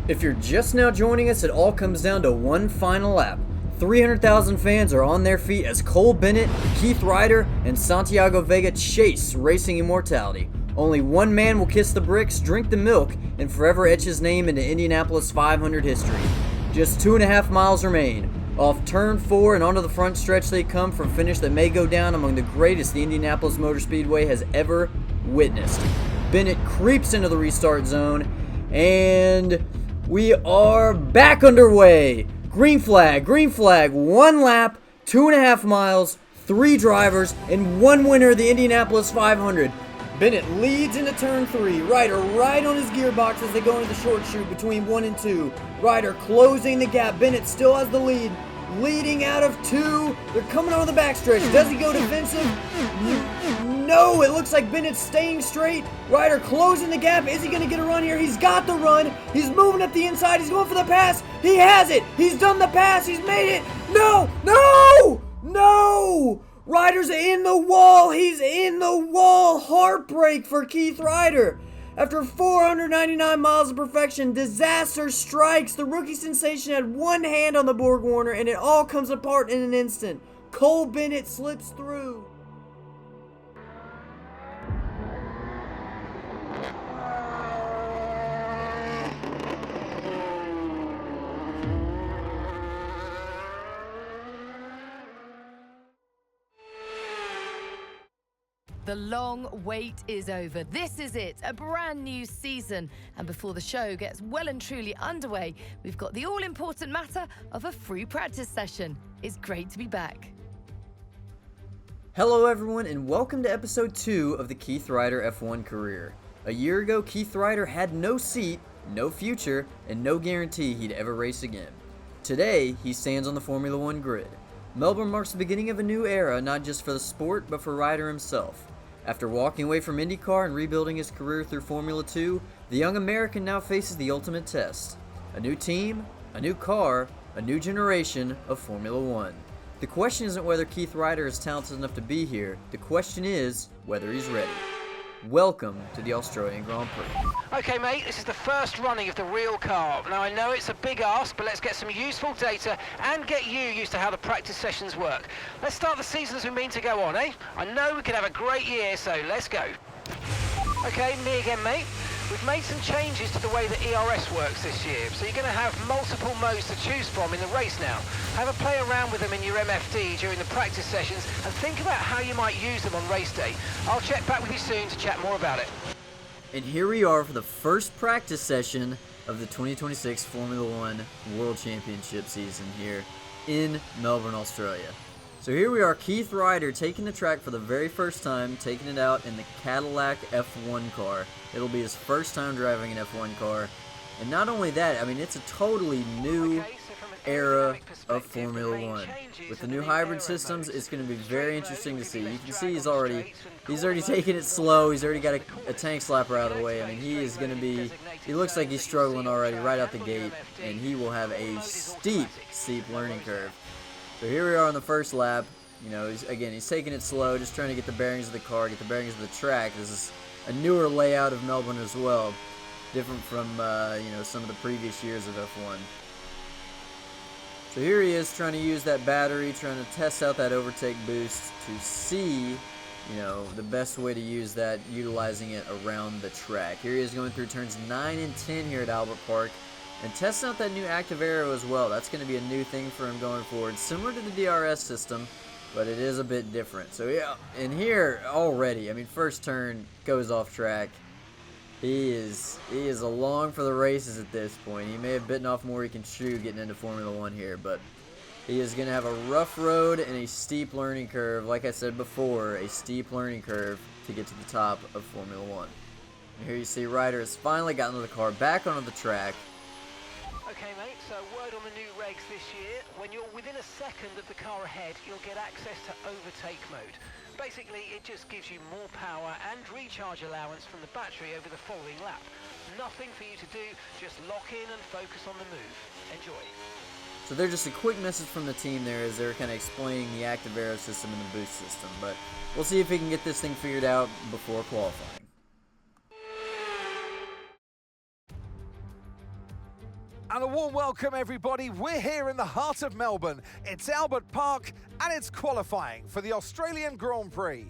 If you're just now joining us, it all comes down to one final lap. 300,000 fans are on their feet as Cole Bennett, Keith Ryder, and Santiago Vega chase racing immortality. Only one man will kiss the bricks, drink the milk, and forever etch his name into Indianapolis 500 history. Just 2.5 miles remain. Off turn 4 and onto the front stretch they come for a finish that may go down among the greatest the Indianapolis Motor Speedway has ever witnessed. Bennett creeps into the restart zone, and we are back underway. Green flag, 1 lap, 2.5 miles, 3 drivers, and 1 winner of the Indianapolis 500. Bennett leads into turn 3. Ryder right on his gearbox as they go into the short chute between 1 and 2. Ryder closing the gap. Bennett still has the lead. Leading out of 2. They're coming on the backstretch. Does he go defensive? No, it looks like Bennett's staying straight. Ryder closing the gap. Is he going to get a run here? He's got the run. He's moving up the inside. He's going for the pass. He has it. He's done the pass. He's made it. No! Ryder's in the wall. He's in the wall. Heartbreak for Keith Ryder. After 499 miles of perfection, disaster strikes. The rookie sensation had one hand on the Borg Warner, and it all comes apart in an instant. Cole Bennett slips through. The long wait is over. This is it, a brand new season. And before the show gets well and truly underway, we've got the all-important matter of a free practice session. It's great to be back. Hello everyone, and welcome to episode 2 of the Keith Ryder F1 career. A year ago, Keith Ryder had no seat, no future, and no guarantee he'd ever race again. Today, he stands on the Formula 1 grid. Melbourne marks the beginning of a new era, not just for the sport, but for Ryder himself. After walking away from IndyCar and rebuilding his career through Formula 2, the young American now faces the ultimate test. A new team, a new car, a new generation of Formula 1. The question isn't whether Keith Ryder is talented enough to be here, the question is whether he's ready. Welcome to the Australian Grand Prix. Okay mate, this is the first running of the real car. Now I know it's a big ask, but let's get some useful data and get you used to how the practice sessions work. Let's start the season as we mean to go on, eh? I know we could have a great year, so let's go. Okay, me again mate. We've made some changes to the way that ERS works this year, so you're going to have multiple modes to choose from in the race now. Have a play around with them in your MFD during the practice sessions and think about how you might use them on race day. I'll check back with you soon to chat more about it. And here we are for the first practice session of the 2026 Formula 1 World Championship season here in Melbourne, Australia. So here we are, Keith Ryder taking the track for the very first time, taking it out in the Cadillac F1 car. It'll be his first time driving an F1 car. And not only that, I mean, it's a totally new era of Formula 1. With the new hybrid systems, it's going to be very interesting to see. You can see he's already taking it slow. He's already got a tank slapper out of the way. I mean, he looks like he's struggling already right out the gate, and he will have a steep learning curve. So here we are on the first lap. You know, he's taking it slow, just trying to get the bearings of the car, get the bearings of the track. This is a newer layout of Melbourne as well, different from some of the previous years of F1. So here he is trying to use that battery, trying to test out that overtake boost to see, the best way to use that, utilizing it around the track. Here he is going through turns 9 and 10 here at Albert Park. And testing out that new active aero as well. That's going to be a new thing for him going forward. Similar to the DRS system, but it is a bit different. So yeah, and here already, I mean, first turn goes off track. He is along for the races at this point. He may have bitten off more he can chew getting into Formula 1 here, but he is going to have a rough road and a steep learning curve. Like I said before, a steep learning curve to get to the top of Formula 1. And here you see Ryder has finally gotten the car back onto the track. Okay mate, so word on the new regs this year. When you're within a second of the car ahead, you'll get access to overtake mode. Basically, it just gives you more power and recharge allowance from the battery over the following lap. Nothing for you to do, just lock in and focus on the move. Enjoy. So there's just a quick message from the team there as they're kind of explaining the active aero system and the boost system. But we'll see if he can get this thing figured out before qualifying. And a warm welcome, everybody. We're here in the heart of Melbourne. It's Albert Park, and it's qualifying for the Australian Grand Prix.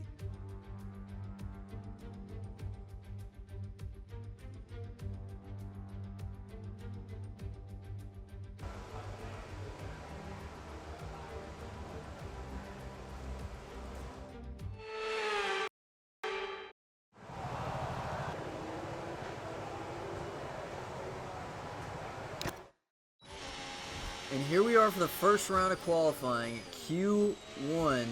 And here we are for the first round of qualifying. Q1.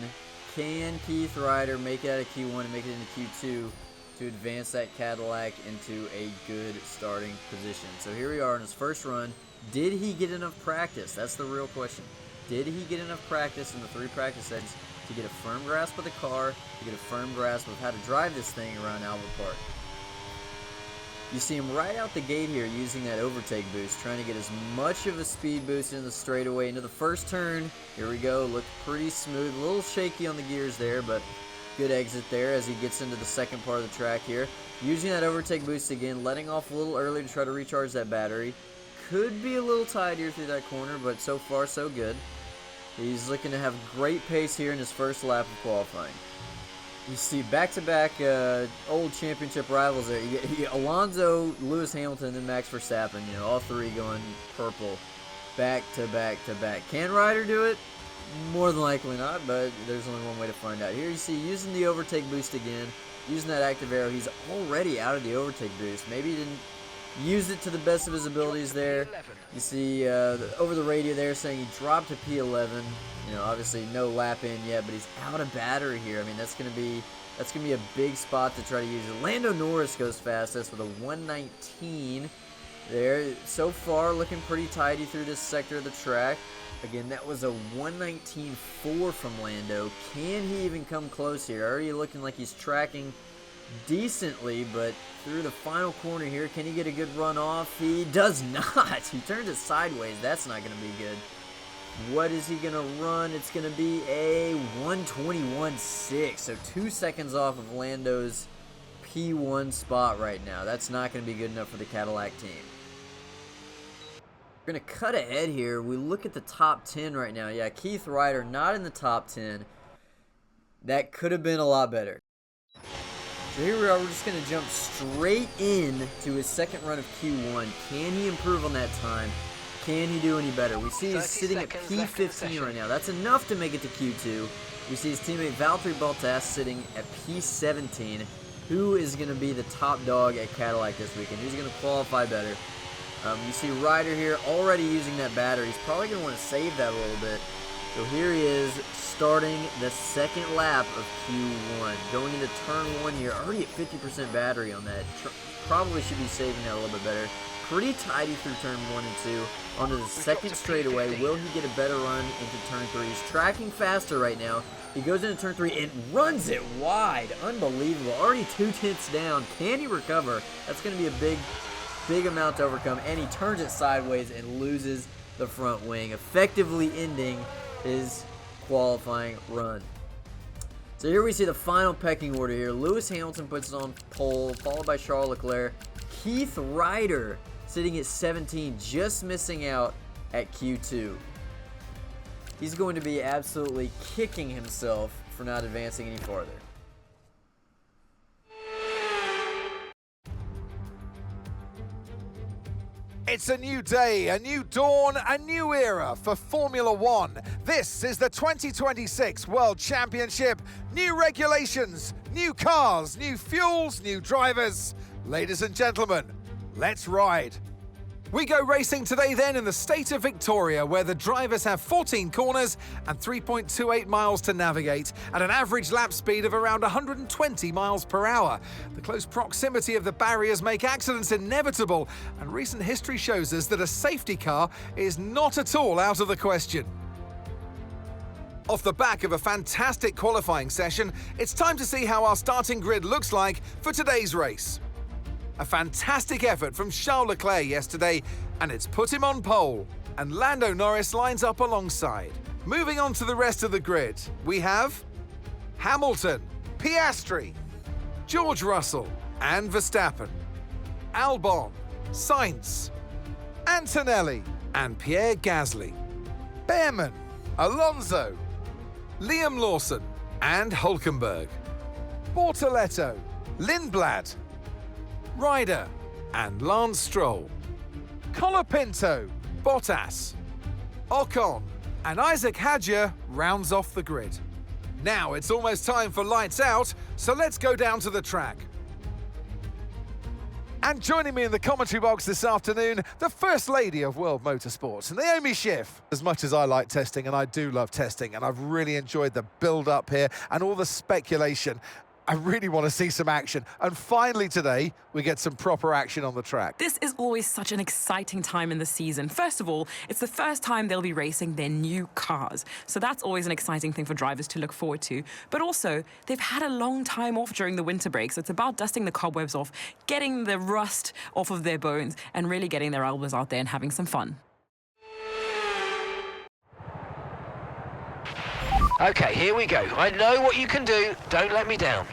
Can Keith Ryder make it out of Q1 and make it into Q2 to advance that Cadillac into a good starting position? So here we are in his first run. Did he get enough practice? That's the real question. Did he get enough practice in the 3 practice sessions to get a firm grasp of the car, to get a firm grasp of how to drive this thing around Albert Park? You see him right out the gate here using that overtake boost, trying to get as much of a speed boost into the straightaway, into the first turn. Here we go, looked pretty smooth, a little shaky on the gears there, but good exit there as he gets into the second part of the track here. Using that overtake boost again, letting off a little early to try to recharge that battery. Could be a little tidier through that corner, but so far so good. He's looking to have great pace here in his first lap of qualifying. You see back-to-back old championship rivals there. You get Alonso, Lewis Hamilton, and Max Verstappen. You know, all 3 going purple back to back to back. Can Ryder do it? More than likely not, but there's only one way to find out. Here you see using the overtake boost again, using that active arrow. He's already out of the overtake boost. Maybe he didn't use it to the best of his abilities there. You see over the radio there saying he dropped to P11. You know, obviously no lap in yet, but he's out of battery here. I mean, that's gonna be a big spot to try to use. Lando Norris goes fastest with a 119 there. So far, looking pretty tidy through this sector of the track. Again, that was a 119.4 from Lando. Can he even come close here? Already looking like he's tracking decently, but through the final corner here, can he get a good run off? He does not. He turns it sideways. That's not going to be good. What is he going to run? It's going to be a 121.6, so 2 seconds off of Lando's P1 spot right now. That's not going to be good enough for the Cadillac team. We're going to cut ahead here. We look at the top 10 right now. Yeah, Keith Ryder not in the top 10. That could have been a lot better. So here we are. We're just going to jump straight in to his second run of Q1. Can he improve on that time? Can he do any better? We see he's sitting at P15 right now. That's enough to make it to Q2. We see his teammate Valtteri Bottas sitting at P17. Who is going to be the top dog at Cadillac this weekend? Who's going to qualify better? You see Ryder here already using that battery. He's probably going to want to save that a little bit. So here he is starting the second lap of Q1. Going into turn 1 here. Already at 50% battery on that. Probably should be saving that a little bit better. Pretty tidy through turn 1 and 2. Onto the second straightaway. Will he get a better run into turn 3? He's tracking faster right now. He goes into turn 3 and runs it wide. Unbelievable. Already 2 tenths down. Can he recover? That's going to be a big amount to overcome. And he turns it sideways and loses the front wing, effectively ending his qualifying run. So here we see the final pecking order here. Lewis Hamilton puts it on pole, followed by Charles Leclerc. Keith Ryder sitting at 17, just missing out at Q2. He's going to be absolutely kicking himself for not advancing any farther. It's a new day, a new dawn, a new era for Formula One. This is the 2026 World Championship. New regulations, new cars, new fuels, new drivers. Ladies and gentlemen, let's ride. We go racing today then in the state of Victoria, where the drivers have 14 corners and 3.28 miles to navigate at an average lap speed of around 120 miles per hour. The close proximity of the barriers make accidents inevitable, and recent history shows us that a safety car is not at all out of the question. Off the back of a fantastic qualifying session, it's time to see how our starting grid looks like for today's race. A fantastic effort from Charles Leclerc yesterday, and it's put him on pole. And Lando Norris lines up alongside. Moving on to the rest of the grid, we have Hamilton, Piastri, George Russell and Verstappen, Albon, Sainz Antonelli and Pierre Gasly, Behrman, Alonso, Liam Lawson and Hülkenberg, Bortoletto, Lindblad, Ryder and Lance Stroll, Colapinto, Bottas, Ocon and Isaac Hadjar rounds off the grid. Now it's almost time for lights out, so let's go down to the track. And joining me in the commentary box this afternoon, the First Lady of World Motorsports, Naomi Schiff. As much as I like testing, and I do love testing, and I've really enjoyed the build-up here and all the speculation, I really want to see some action. And finally today, we get some proper action on the track. This is always such an exciting time in the season. First of all, it's the first time they'll be racing their new cars. So that's always an exciting thing for drivers to look forward to. But also, they've had a long time off during the winter break. So it's about dusting the cobwebs off, getting the rust off of their bones, and really getting their elbows out there and having some fun. Okay, here we go. I know what you can do. Don't let me down.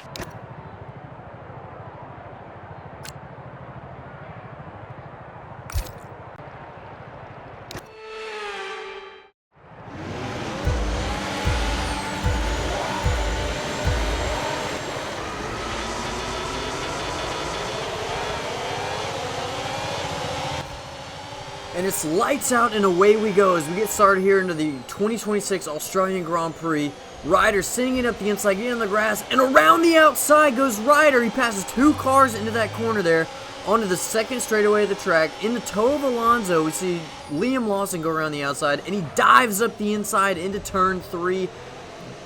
And it's lights out and away we go as we get started here into the 2026 Australian Grand Prix. Ryder sitting it up the inside, getting on the grass, and around the outside goes Ryder. He passes two cars into that corner there, onto the second straightaway of the track. In the toe of Alonso, we see Liam Lawson go around the outside, and he dives up the inside into turn 3,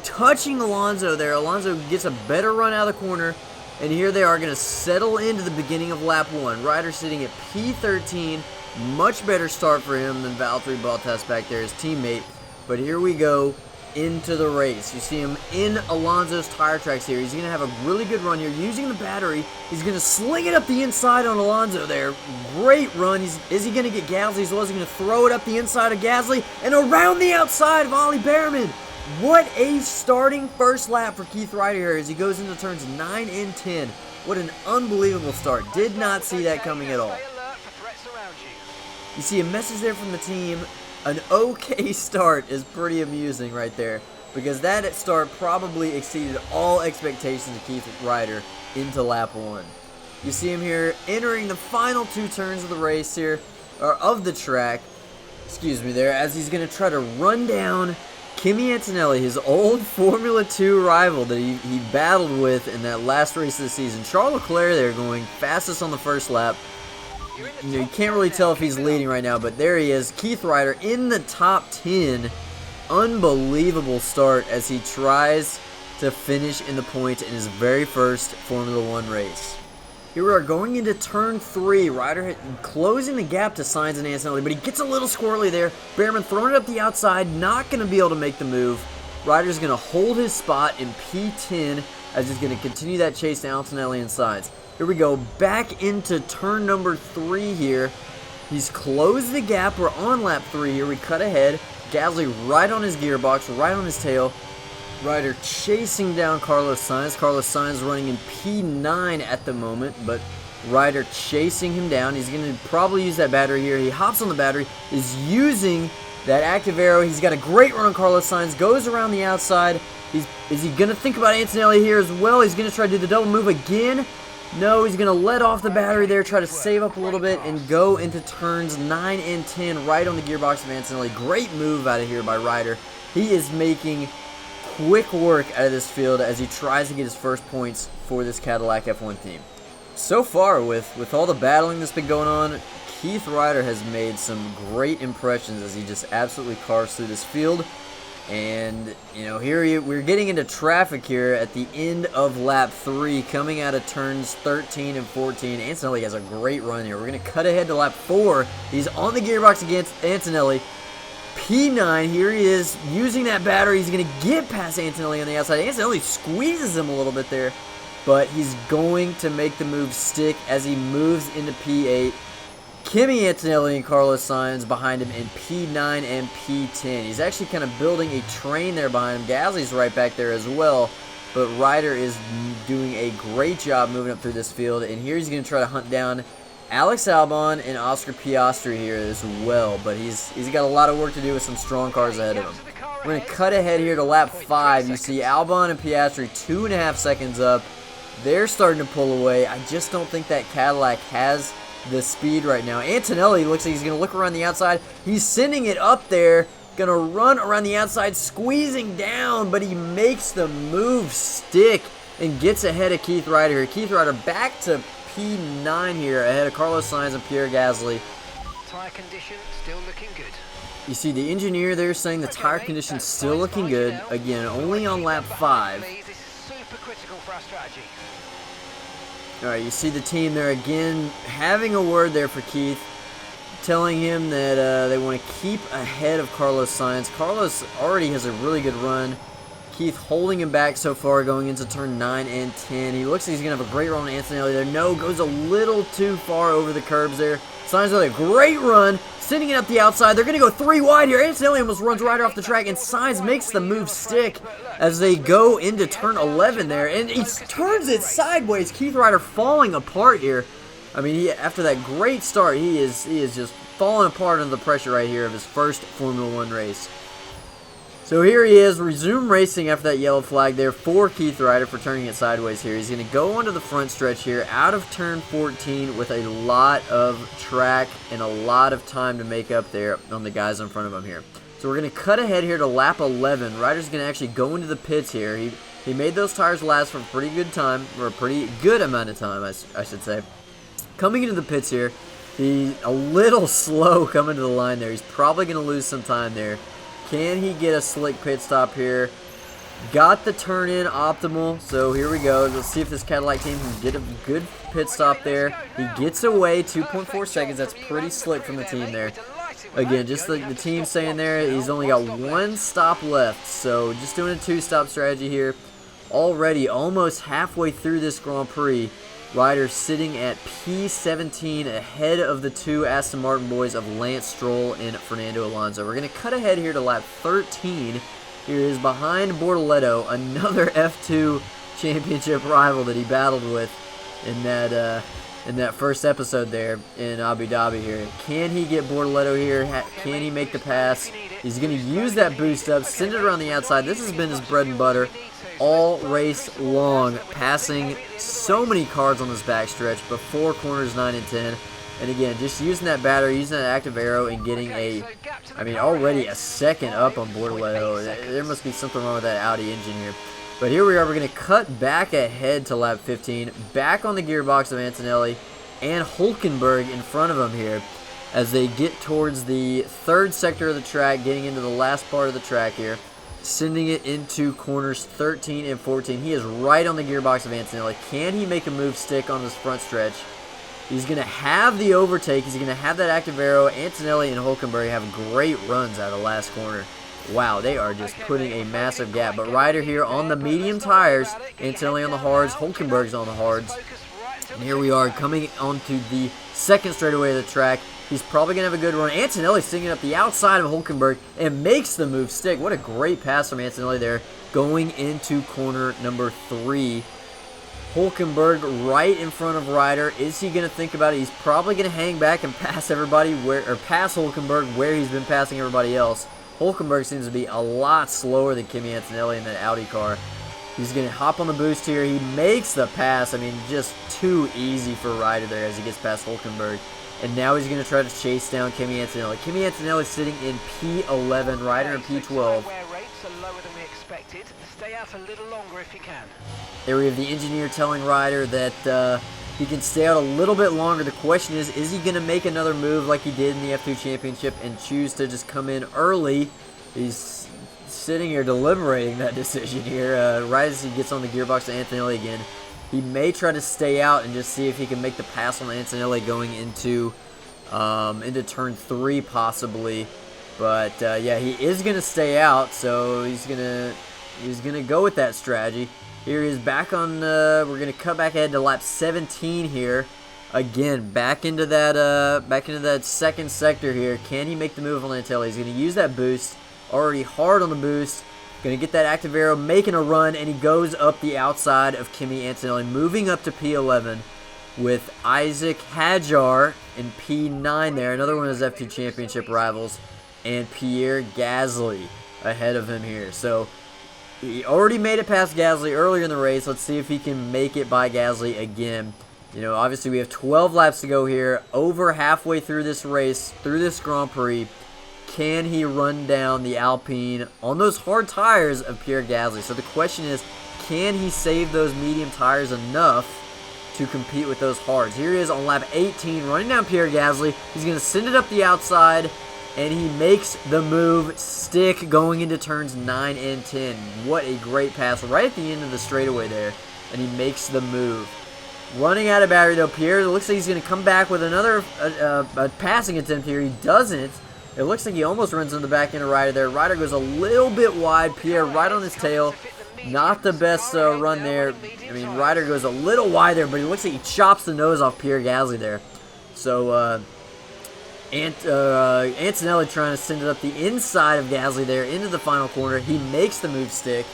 touching Alonso there. Alonso gets a better run out of the corner, and here they are going to settle into the beginning of lap 1. Ryder sitting at P13. Much better start for him than Valtteri Bottas back there, his teammate. But here we go into the race. You see him in Alonso's tire tracks here. He's going to have a really good run here using the battery. He's going to sling it up the inside on Alonso there. Great run. Is he going to get Gasly? As well as he's going to throw it up the inside of Gasly and around the outside of Ollie Behrman. What a starting first lap for Keith Ryder here as he goes into turns 9 and 10. What an unbelievable start. Did not see that coming at all. You see a message there from the team. An okay start is pretty amusing right there, because that start probably exceeded all expectations of Keith Ryder into lap 1. You see him here entering the final 2 turns of the race here, or of the track, excuse me there, as he's going to try to run down Kimi Antonelli, his old Formula 2 rival that he battled with in that last race of the season. Charles Leclerc there going fastest on the first lap. You can't really tell if he's leading right now, but there he is. Keith Ryder in the top 10. Unbelievable start as he tries to finish in the points in his very first Formula 1 race. Here we are going into turn 3. Ryder closing the gap to Sainz and Antonelli, but he gets a little squirrely there. Behrman throwing it up the outside, not going to be able to make the move. Ryder's going to hold his spot in P10 as he's going to continue that chase to Antonelli and Sainz. Here we go, back into turn number 3 here. He's closed the gap. We're on lap 3 here. We cut ahead. Gasly right on his gearbox, right on his tail. Ryder chasing down Carlos Sainz. Carlos Sainz running in P9 at the moment, but Ryder chasing him down. He's going to probably use that battery here. He hops on the battery, is using that active arrow. He's got a great run on Carlos Sainz, goes around the outside. Is he going to think about Antonelli here as well? He's going to try to do the double move again. No, he's going to let off the battery there, try to save up a little bit, and go into turns 9 and 10 right on the gearbox of Antonelli. Great move out of here by Ryder. He is making quick work out of this field as he tries to get his first points for this Cadillac F1 team. So far, with all the battling that's been going on, Keith Ryder has made some great impressions as he just absolutely carves through this field. And, you know, here we're getting into traffic here at the end of lap 3, coming out of turns 13 and 14. Antonelli has a great run here. We're going to cut ahead to lap 4. He's on the gearbox against Antonelli. P9, here he is, using that battery. He's going to get past Antonelli on the outside. Antonelli squeezes him a little bit there, but he's going to make the move stick as he moves into P8. Kimi Antonelli and Carlos Sainz behind him in P9 and P10. He's actually kind of building a train there behind him. Gasly's right back there as well, but Ryder is doing a great job moving up through this field, and here he's going to try to hunt down Alex Albon and Oscar Piastri here as well, but he's got a lot of work to do with some strong cars ahead of him. We're going to cut ahead here to lap 5. You see Albon and Piastri 2.5 seconds up. They're starting to pull away. I just don't think that Cadillac has the speed right now. Antonelli looks like he's going to look around the outside. He's sending it up there. Going to run around the outside, squeezing down, but he makes the move stick and gets ahead of Keith Ryder here. Keith Ryder back to P9 here, ahead of Carlos Sainz and Pierre Gasly. Tyre condition still looking good. You see the engineer there saying the tire condition's still looking good. Again, only on lap 5. This is super critical for our strategy. Alright, you see the team there again having a word there for Keith, telling him that they want to keep ahead of Carlos Sainz. Carlos already has a really good run. Keith holding him back so far going into turn 9 and 10. He looks like he's going to have a great run on Antonelli there. No, goes a little too far over the curbs there. Sainz with a great run, sending it up the outside. They're going to go 3 wide here. Antonelli almost runs Ryder off the track, and Sainz makes the move stick as they go into turn 11 there. And he turns it sideways. Keith Ryder falling apart here. I mean, after that great start, he is just falling apart under the pressure right here of his first Formula 1 race. So here he is, resume racing after that yellow flag there for Keith Ryder for turning it sideways here. He's going to go onto the front stretch here out of turn 14 with a lot of track and a lot of time to make up there on the guys in front of him here. So we're going to cut ahead here to lap 11. Ryder's going to actually go into the pits here. He made those tires last for a pretty good time, or a pretty good amount of time, I should say. Coming into the pits here, he's a little slow coming to the line there. He's probably going to lose some time there. Can he get a slick pit stop here? Got the turn in optimal, so here we go. Let's see if this Cadillac team can get a good pit stop there. He gets away 2.4 seconds. That's pretty slick from the team there. Again, just the team saying there, he's only got 1 stop left, so just doing a 2-stop strategy here. Already almost halfway through this Grand Prix. Ryder sitting at P17 ahead of the 2 Aston Martin boys of Lance Stroll and Fernando Alonso. We're going to cut ahead here to lap 13. Here is behind Bortoleto, another F2 championship rival that he battled with in that first episode there in Abu Dhabi here. Can he get Bortoleto here? Can he make the pass? He's going to use that boost up, send it around the outside. This has been his bread and butter all race long, passing so many cars on this backstretch before corners 9 and 10. And again, just using that battery, using that active arrow, and getting already a second up on Bortoleto. There must be something wrong with that Audi engine here. But here we are, we're going to cut back ahead to lap 15, back on the gearbox of Antonelli and Hülkenberg in front of him here as they get towards the 3rd sector of the track, getting into the last part of the track here. Sending it into corners 13 and 14. He is right on the gearbox of Antonelli. Can he make a move stick on this front stretch? He's going to have the overtake. He's going to have that active arrow. Antonelli and Hülkenberg have great runs out of the last corner. Wow, they are just putting a massive gap. But Ryder here on the medium tires. Antonelli on the hards. Hülkenberg's on the hards. And here we are coming onto the 2nd straightaway of the track. He's probably going to have a good run. Antonelli singing up the outside of Hülkenberg and makes the move stick. What a great pass from Antonelli there going into corner number 3. Hülkenberg right in front of Ryder. Is he going to think about it? He's probably going to hang back and pass everybody pass Hülkenberg where he's been passing everybody else. Hülkenberg seems to be a lot slower than Kimi Antonelli in that Audi car. He's going to hop on the boost here. He makes the pass. I mean, just too easy for Ryder there as he gets past Hülkenberg. And now he's going to try to chase down Kimi Antonelli. Kimi Antonelli sitting in P11, Ryder in P12. There we have the engineer telling Ryder that he can stay out a little bit longer. The question is he going to make another move like he did in the F2 Championship and choose to just come in early? He's sitting here deliberating that decision here. Right as he gets on the gearbox to Antonelli again. He may try to stay out and just see if he can make the pass on Antonelli going into turn 3 possibly. But yeah, he is going to stay out, so he's gonna go with that strategy. Here he is back on. We're going to cut back ahead to lap 17 here. Again, back into that 2nd sector here. Can he make the move on Antonelli? He's going to use that boost. Already hard on the boost. Going to get that active arrow, making a run, and he goes up the outside of Kimi Antonelli, moving up to P11. with Isaac Hadjar in P9 there, another one of his F2 Championship rivals, and Pierre Gasly ahead of him here. So he already made it past Gasly earlier in the race. Let's see if he can make it by Gasly again. You know, obviously we have 12 laps to go here, over halfway through this race, through this Grand Prix. Can he run down the Alpine on those hard tires of Pierre Gasly? So the question is, can he save those medium tires enough to compete with those hards? Here he is on lap 18, running down Pierre Gasly. He's going to send it up the outside, and he makes the move stick going into turns 9 and 10. What a great pass right at the end of the straightaway there, and he makes the move. Running out of battery though, Pierre, it looks like he's going to come back with another passing attempt here. He doesn't. It looks like he almost runs in the back end of Ryder there. Ryder goes a little bit wide. Pierre right on his tail. Not the best run there. I mean, Ryder goes a little wide there, but he looks like he chops the nose off Pierre Gasly there. So, Antonelli trying to send it up the inside of Gasly there into the final corner. He makes the move stick.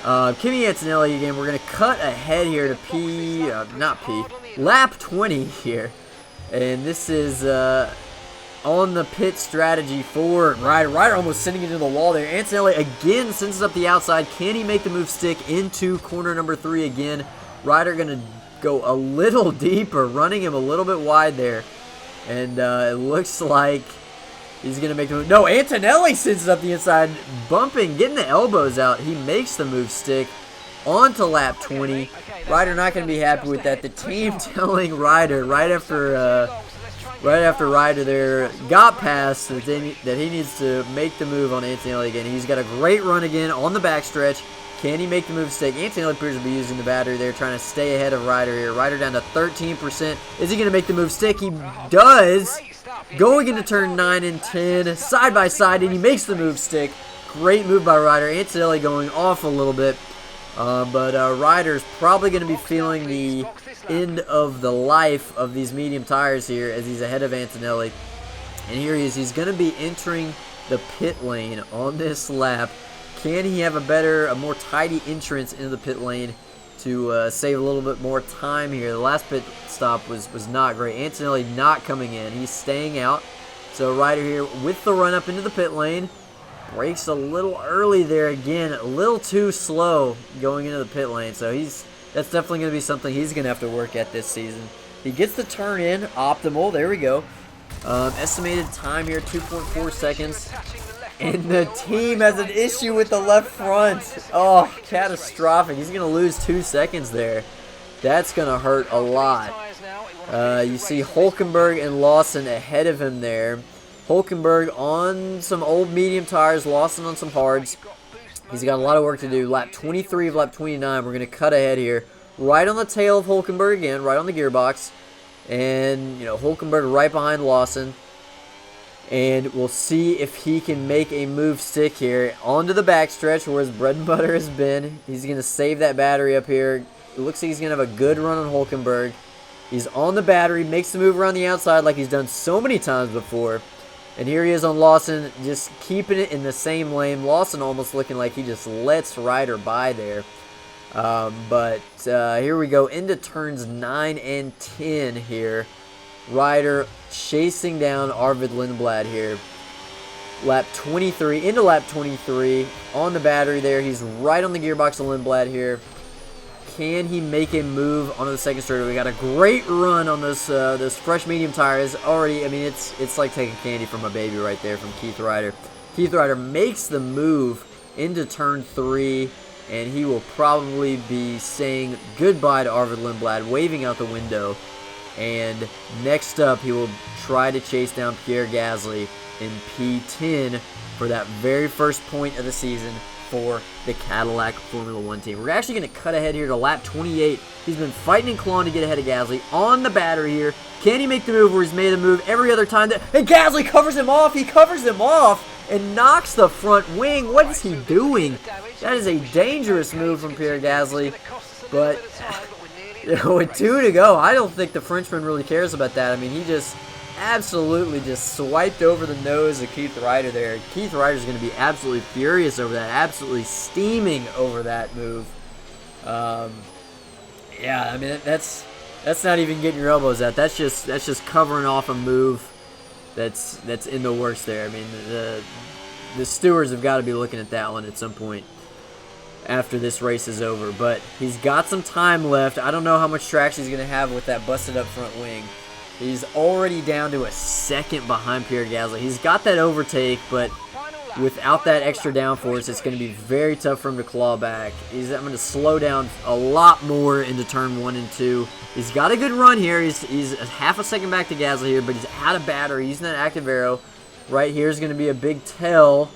Kimi Antonelli again. We're going to cut ahead here to lap 20 here. And this is on the pit strategy for Ryder. Ryder almost sending it into the wall there. Antonelli again sends it up the outside. Can he make the move stick into corner number 3 again? Ryder going to go a little deeper, running him a little bit wide there. And it looks like he's going to make the move. No, Antonelli sends it up the inside, bumping, getting the elbows out. He makes the move stick onto lap 20. Ryder not going to be happy with that. The team telling Ryder right after Ryder there got past that he needs to make the move on Antonelli again. He's got a great run again on the backstretch. Can he make the move stick? Antonelli appears to be using the battery there, trying to stay ahead of Ryder here. Ryder down to 13%. Is he going to make the move stick? He does. Going into turn 9 and 10, side by side, and he makes the move stick. Great move by Ryder. Antonelli going off a little bit. But Ryder's probably going to be feeling the end of the life of these medium tires here as he's ahead of Antonelli. And here he is. He's going to be entering the pit lane on this lap. Can he have a more tidy entrance into the pit lane to save a little bit more time here? The last pit stop was not great. Antonelli not coming in. He's staying out. So Ryder here with the run up into the pit lane. Brakes a little early there again. A little too slow going into the pit lane. So that's definitely going to be something he's going to have to work at this season. He gets the turn in. Optimal. There we go. Estimated time here, 2.4 seconds. And the team has an issue with the left front. Oh, catastrophic. He's going to lose 2 seconds there. That's going to hurt a lot. You see Hulkenberg and Lawson ahead of him there. Hulkenberg on some old medium tires, Lawson on some hards. He's got a lot of work to do. Lap 23 of lap 29. We're going to cut ahead here. Right on the tail of Hulkenberg again, right on the gearbox. And, you know, Hulkenberg right behind Lawson. And we'll see if he can make a move stick here onto the backstretch where his bread and butter has been. He's going to save that battery up here. It looks like he's going to have a good run on Hulkenberg. He's on the battery, makes the move around the outside like he's done so many times before. And here he is on Lawson, just keeping it in the same lane. Lawson almost looking like he just lets Ryder by there. But here we go into turns 9 and 10 here. Ryder chasing down Arvid Lindblad here. Lap 23, into lap 23, on the battery there. He's right on the gearbox of Lindblad here. Can he make a move onto the second straightaway? We got a great run on those fresh medium tires. Already, I mean, it's like taking candy from a baby right there from Keith Ryder. Keith Ryder makes the move into turn 3, and he will probably be saying goodbye to Arvid Lindblad, waving out the window. And next up, he will try to chase down Pierre Gasly in P10 for that very first point of the season for the Cadillac Formula 1 team. We're actually going to cut ahead here to lap 28. He's been fighting and clawing to get ahead of Gasly on the battery here. Can he make the move where he's made the move every other time? And Gasly covers him off. He covers him off and knocks the front wing. What is he doing? That is a dangerous move from Pierre Gasly. But with 2 to go, I don't think the Frenchman really cares about that. I mean, he just absolutely just swiped over the nose of Keith Ryder there. Keith Ryder's going to be absolutely furious over that, absolutely steaming over that move. Yeah, I mean, that's That's not even getting your elbows out. That's just covering off a move that's in the works there. I mean, the stewards have got to be looking at that one at some point after this race is over. But he's got some time left. I don't know how much traction he's going to have with that busted up front wing. He's already down to a second behind Pierre Gasly. He's got that overtake, but without that extra downforce, it's going to be very tough for him to claw back. I'm going to slow down a lot more into turn 1 and 2. He's got a good run here. He's a half a second back to Gasly here, but he's out of battery. Using that active arrow. Right here is going to be a big tell.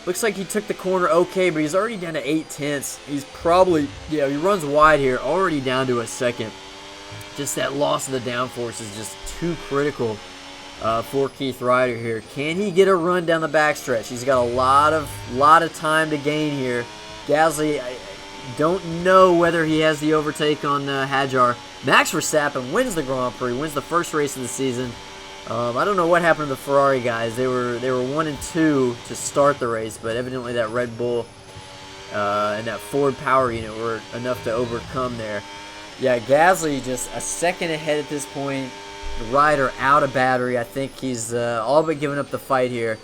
Looks like he took the corner okay, but he's already down to 8/10. He's probably, he runs wide here, already down to a second. Just that loss of the downforce is just too critical for Keith Ryder here. Can he get a run down the backstretch? He's got a lot of time to gain here. Gasly, I don't know whether he has the overtake on Hadjar. Max Verstappen wins the Grand Prix, wins the first race of the season. I don't know what happened to the Ferrari guys. They were 1 and 2 to start the race, but evidently that Red Bull and that Ford power unit were enough to overcome there. Yeah, Gasly just a second ahead at this point. Ryder out of battery. I think he's all but giving up the fight here.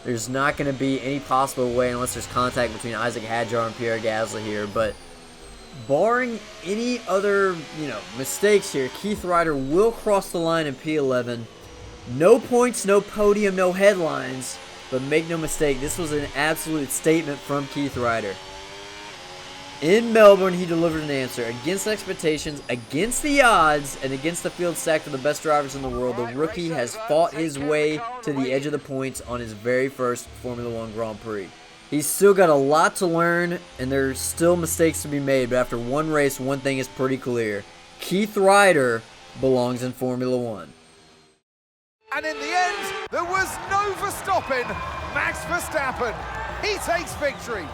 There's not going to be any possible way unless there's contact between Isaac Hadjar and Pierre Gasly here. But barring any other, mistakes here, Keith Ryder will cross the line in P11. No points, no podium, no headlines. But make no mistake, this was an absolute statement from Keith Ryder. In Melbourne, he delivered an answer. Against expectations, against the odds, and against the field stacked with the best drivers in the world, the rookie has fought his way to the edge of the points on his very first Formula One Grand Prix. He's still got a lot to learn, and there's still mistakes to be made, but after one race, one thing is pretty clear. Keith Ryder belongs in Formula One. And in the end, there was no Verstappen. Max Verstappen, he takes victory.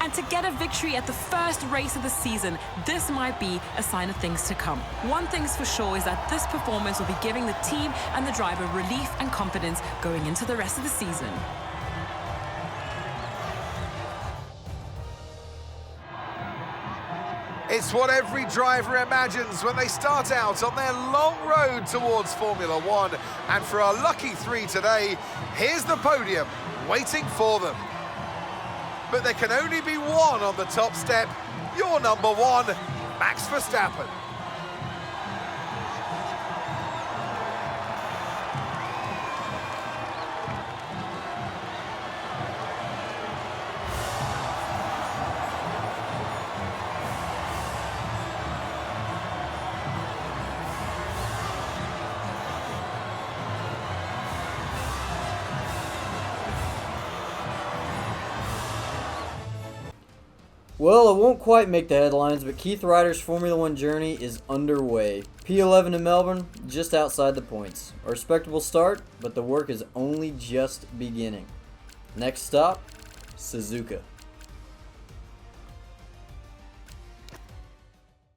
And to get a victory at the first race of the season, this might be a sign of things to come. One thing's for sure is that this performance will be giving the team and the driver relief and confidence going into the rest of the season. It's what every driver imagines when they start out on their long road towards Formula One. And for our lucky 3 today, here's the podium waiting for them. But there can only be one on the top step. Your number 1, Max Verstappen. Well, it won't quite make the headlines, but Keith Ryder's Formula One journey is underway. P11 in Melbourne, just outside the points. A respectable start, but the work is only just beginning. Next stop, Suzuka.